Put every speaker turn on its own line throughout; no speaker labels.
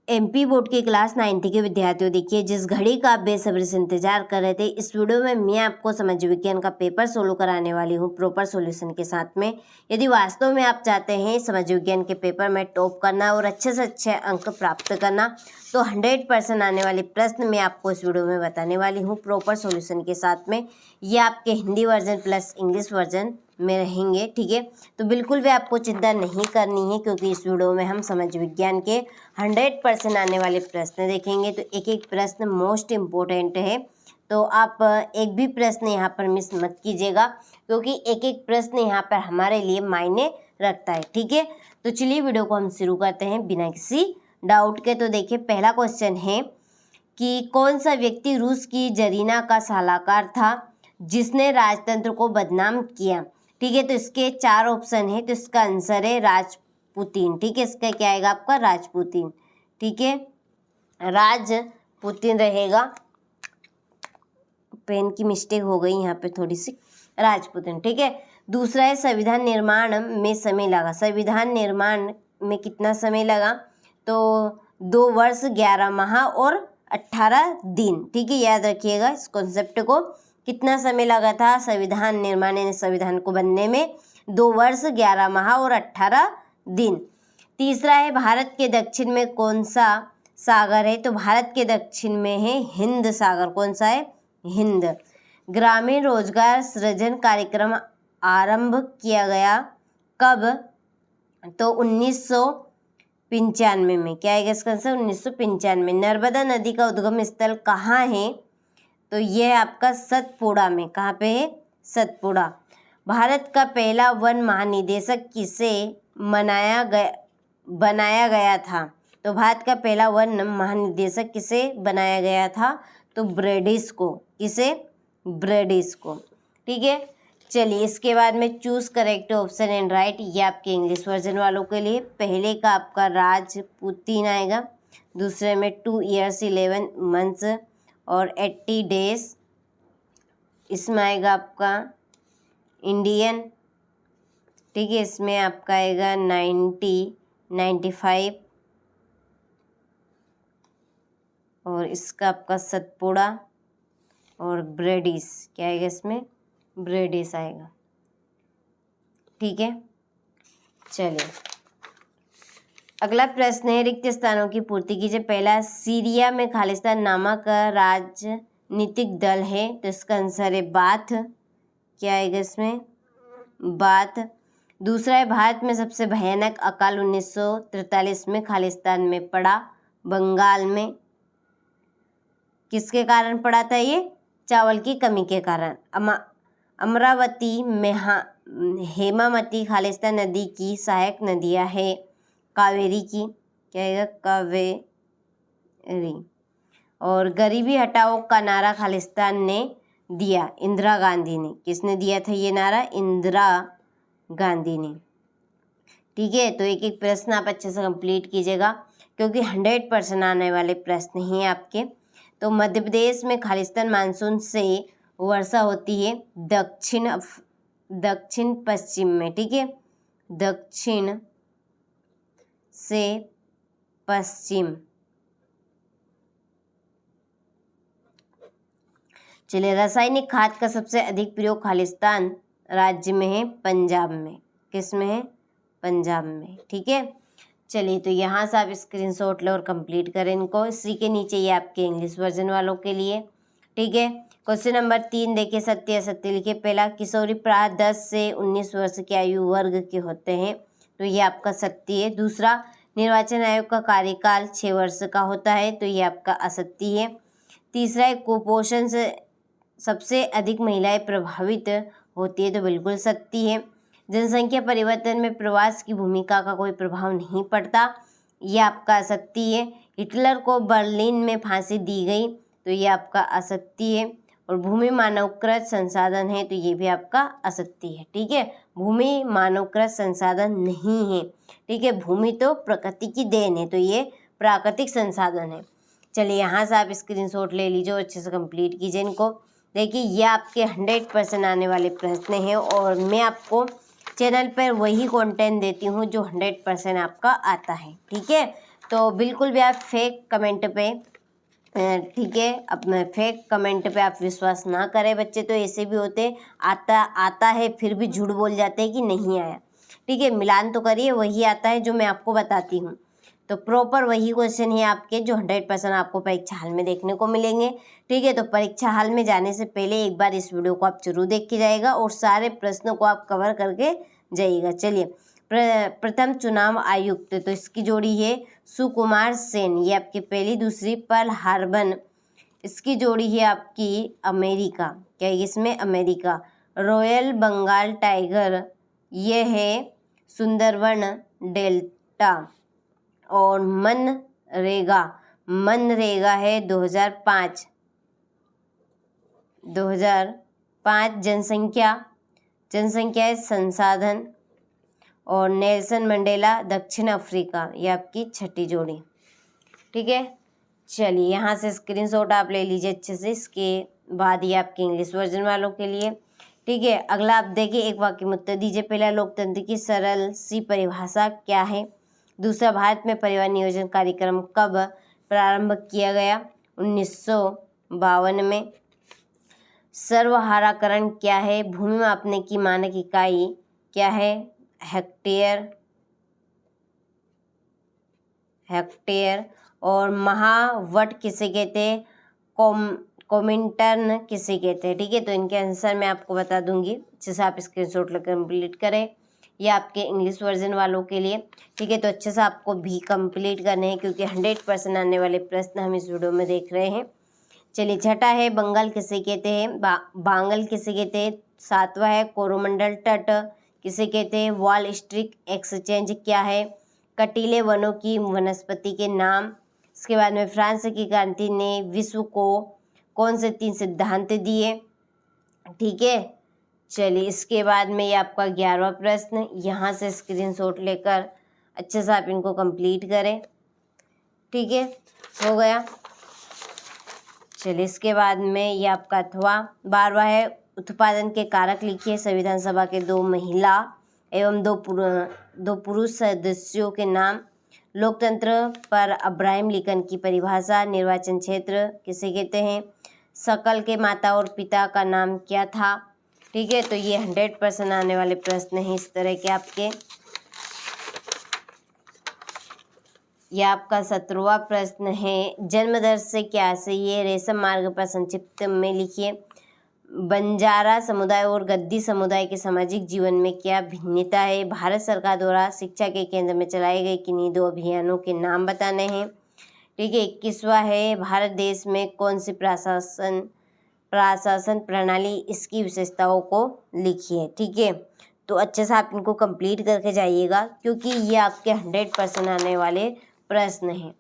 MP board के class 9th के विद्यार्थियों, देखिए जिस घड़ी का आप बेसब्री से इंतजार कर रहे थे, इस वीडियो में मैं आपको समाज विज्ञान का पेपर सोल्व कराने वाली हूँ प्रॉपर सॉल्यूशन के साथ में। यदि वास्तव में आप चाहते हैं समाज विज्ञान के पेपर में टॉप करना और अच्छे से अच्छे अंक प्राप्त करना, तो 100% आने वाले प्रश्न मैं आपको इस वीडियो में बताने वाली हूँ प्रॉपर सॉल्यूशन के साथ में। ये आपके Hindi version plus English version में रहेंगे, ठीक है। तो बिल्कुल भी आपको चिंता नहीं करनी है, क्योंकि इस वीडियो में हम समाज विज्ञान के 100% आने वाले प्रश्न देखेंगे। तो एक एक प्रश्न मोस्ट इम्पोर्टेंट है, तो आप एक भी प्रश्न यहाँ पर मिस मत कीजिएगा, क्योंकि एक एक प्रश्न यहाँ पर हमारे लिए मायने रखता है, ठीक है। तो चलिए वीडियो को हम शुरू करते हैं बिना किसी डाउट के। तो देखिए पहला क्वेश्चन है कि कौन सा व्यक्ति रूस की जरीना का सलाहकार था जिसने राजतंत्र को बदनाम किया, ठीक है। तो इसके 4 ऑप्शन है, तो इसका आंसर है राजपुतिन, ठीक है। इसका क्या आएगा आपका राजपुतिन, ठीक है, राजपुतिन रहेगा। पेन की मिस्टेक हो गई यहाँ पे थोड़ी सी, राजपुतिन, ठीक है। दूसरा है संविधान निर्माण में समय लगा, संविधान निर्माण में कितना समय लगा, तो 2 वर्ष 11 माह और 18 दिन, ठीक है। याद रखिएगा इस कॉन्सेप्ट को, कितना समय लगा था संविधान निर्माण यानी संविधान को बनने में, 2 वर्ष 11 माह और 18 दिन। तीसरा है भारत के दक्षिण में कौन सा सागर है, तो भारत के दक्षिण में है हिंद सागर, कौन सा है, हिंद। ग्रामीण रोजगार सृजन कार्यक्रम आरंभ किया गया कब, तो 1995 में, क्या आएगा इसका आंसर 1995। नर्मदा नदी का उद्गम स्थल कहाँ है, तो यह आपका सतपुड़ा में, कहाँ पे है, सतपुड़ा। भारत का पहला वन महानिदेशक किसे बनाया गया था, तो भारत का पहला वन महानिदेशक किसे बनाया गया था, तो ब्रिटिश को, किसे, ब्रिटिश को, ठीक है। चलिए इसके बाद में choose correct option and right, ये आपके इंग्लिश वर्जन वालों के लिए। पहले का आपका राजपुतिन आएगा, दूसरे में 2 years 11 months और 80 days, इसमें आएगा आपका इंडियन, ठीक है। इसमें आपका आएगा 95 और इसका आपका सतपुड़ा और ब्रिटिश, क्या आएगा इसमें, ब्रिटिश आएगा, ठीक है। चलिए अगला प्रश्न है रिक्त स्थानों की पूर्ति कीजिए। पहला, सीरिया में खालिस्तान नामक राजनीतिक दल है, तो इसका आंसर है बाथ, क्या आएगा इसमें, बाथ। दूसरा है भारत में सबसे भयानक अकाल 1943 में खालिस्तान में पड़ा, बंगाल में, किसके कारण पड़ा था ये, चावल की कमी के कारण। अमरावती में हेमावती खालिस्तान नदी की सहायक नदियां है, कावेरी की, क्या आएगा, कावेरी। और गरीबी हटाओ का नारा खालिस्तान ने दिया, इंदिरा गांधी ने, किसने दिया था ये नारा, इंदिरा गांधी ने, ठीक है। तो एक एक प्रश्न आप अच्छे से कंप्लीट कीजिएगा, क्योंकि 100% आने वाले प्रश्न हैं आपके। तो मध्य प्रदेश में खालिस्तान मानसून से वर्षा होती है दक्षिण पश्चिम में, ठीक है, दक्षिण से पश्चिम। चलिए रासायनिक खाद का सबसे अधिक प्रयोग खालिस्तान राज्य में है, पंजाब में, किस में है, पंजाब में, ठीक है। चलिए तो यहाँ से आप स्क्रीनशॉट लें और कंप्लीट करें इनको। इसी के नीचे ये आपके इंग्लिश वर्जन वालों के लिए, ठीक है। क्वेश्चन नंबर 3 देखिए, सत्य असत्य लिखिए। पहला, किशोरी प्राय 10 से 19 वर्ष के आयु वर्ग के होते हैं, तो ये आपका सत्य है। दूसरा, निर्वाचन आयोग का कार्यकाल 6 वर्ष का होता है, तो ये आपका असत्य है। तीसरा है, कुपोषण से सबसे अधिक महिलाएं प्रभावित होती है, तो बिल्कुल सत्य है। जनसंख्या परिवर्तन में प्रवास की भूमिका का कोई प्रभाव नहीं पड़ता, ये आपका असत्य है। हिटलर को बर्लिन में फांसी दी गई, तो ये आपका असत्य है। और भूमि मानवकृत संसाधन है, तो ये भी आपका असत्य है, ठीक है। भूमि मानवकृत संसाधन नहीं है, ठीक है। भूमि तो प्रकृति की देन है, तो ये प्राकृतिक संसाधन है। चलिए यहाँ से आप स्क्रीनशॉट ले लीजिए और अच्छे से कंप्लीट कीजिए इनको। देखिए ये आपके 100% आने वाले प्रश्न हैं, और मैं आपको चैनल पर वही कंटेंट देती हूँ जो 100% आपका आता है, ठीक है। तो बिल्कुल भी आप फेक कमेंट पे, ठीक है, अपने फेक कमेंट पे आप विश्वास ना करें। बच्चे तो ऐसे भी होते, आता है फिर भी झूठ बोल जाते हैं कि नहीं आया। ठीक है, मिलान तो करिए, वही आता है जो मैं आपको बताती हूँ। तो प्रॉपर वही क्वेश्चन है आपके जो 100% आपको परीक्षा हाल में देखने को मिलेंगे। ठीक है, तो परीक्षा हाल में जाने से पहले एक बार इस वीडियो को आप जरूर देख के जाइएगा और सारे प्रश्नों को आप कवर करके जाइएगा। चलिए, प्रथम चुनाव आयुक्त, तो इसकी जोड़ी है सुकुमार सेन, ये आपकी पहली। दूसरी पर्ल हार्बन, इसकी जोड़ी है आपकी अमेरिका, क्या इसमें अमेरिका। रॉयल बंगाल टाइगर, ये है सुंदरवन डेल्टा। और मनरेगा है 2005। जनसंख्या है संसाधन। और नेल्सन मंडेला दक्षिण अफ्रीका, ये आपकी छठी जोड़ी। ठीक है, चलिए यहाँ से स्क्रीनशॉट आप ले लीजिए अच्छे से। इसके बाद ये आपके इंग्लिश वर्जन वालों के लिए। ठीक है, अगला आप देखिए, एक वाक्य में उत्तर दीजिए। पहला, लोकतंत्र की सरल सी परिभाषा क्या है। दूसरा, भारत में परिवार नियोजन कार्यक्रम कब प्रारंभ किया गया? 1952 में। सर्वहाराकरण क्या है? भूमि मापने की मानक इकाई क्या है? हेक्टेयर। और महावट किसे कहते हैं? कोमिंटर्न किसे कहते हैं? ठीक है, तो इनके आंसर मैं आपको बता दूंगी, अच्छे से आप स्क्रीनशॉट लेकर कंप्लीट करें। ये आपके इंग्लिश वर्जन वालों के लिए। ठीक है, तो अच्छे से आपको भी कंप्लीट करने हैं क्योंकि 100% आने वाले प्रश्न हम इस वीडियो में देख रहे हैं। चलिए, छठा है बंगाल किसे कहते हैं? बांगल किसे कहते हैं? सातवां है कोरोमंडल तट किसे कहते हैं? वॉल स्ट्रीट एक्सचेंज क्या है? कटीले वनों की वनस्पति के नाम। इसके बाद में फ्रांस की क्रांति ने विश्व को कौन से 3 सिद्धांत दिए? ठीक है, चलिए इसके बाद में ये आपका 11वां प्रश्न, यहाँ से स्क्रीनशॉट लेकर अच्छे से आप इनको कंप्लीट करें। ठीक है, हो गया। चलिए इसके बाद में ये आपका 12वां है उत्पादन के कारक लिखिए। संविधान सभा के 2 महिला एवं 2 पुरुष सदस्यों के नाम। लोकतंत्र पर अब्राहम लिंकन की परिभाषा। निर्वाचन क्षेत्र किसे कहते हैं? शकल के माता और पिता का नाम क्या था? ठीक है, तो ये 100% आने वाले प्रश्न हैं इस तरह के आपके। यह आपका 17वां प्रश्न है जन्म दर से क्या से ये रेशम मार्ग पर संक्षिप्त में लिखिए। बंजारा समुदाय और गद्दी समुदाय के सामाजिक जीवन में क्या भिन्नता है? भारत सरकार द्वारा शिक्षा के केंद्र में चलाए गए किन्हीं 2 अभियानों के नाम बताने हैं। ठीक है, 21वां है भारत देश में कौन सी प्रशासन प्रणाली, इसकी विशेषताओं को लिखिए। ठीक है, तो अच्छे से आप इनको कंप्लीट करके जाइएगा क्योंकि ये आपके 100% आने वाले प्रश्न हैं।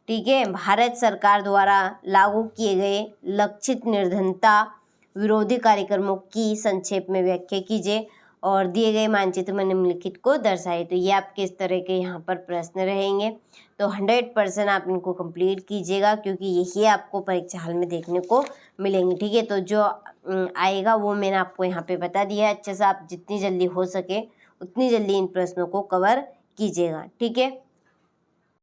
ठीक है, भारत सरकार द्वारा लागू किए गए लक्षित निर्धनता विरोधी कार्यक्रमों की संक्षेप में व्याख्या कीजिए और दिए गए मानचित्र में निम्नलिखित को दर्शाइए। तो ये आपके इस तरह के यहाँ पर प्रश्न रहेंगे, तो 100% आप इनको कंप्लीट कीजिएगा क्योंकि यही आपको परीक्षा हाल में देखने को मिलेंगे। ठीक है, तो जो आएगा वो मैंने आपको यहाँ पे बता दिया है। अच्छे से आप जितनी जल्दी हो सके उतनी जल्दी इन प्रश्नों को कवर कीजिएगा। ठीक है।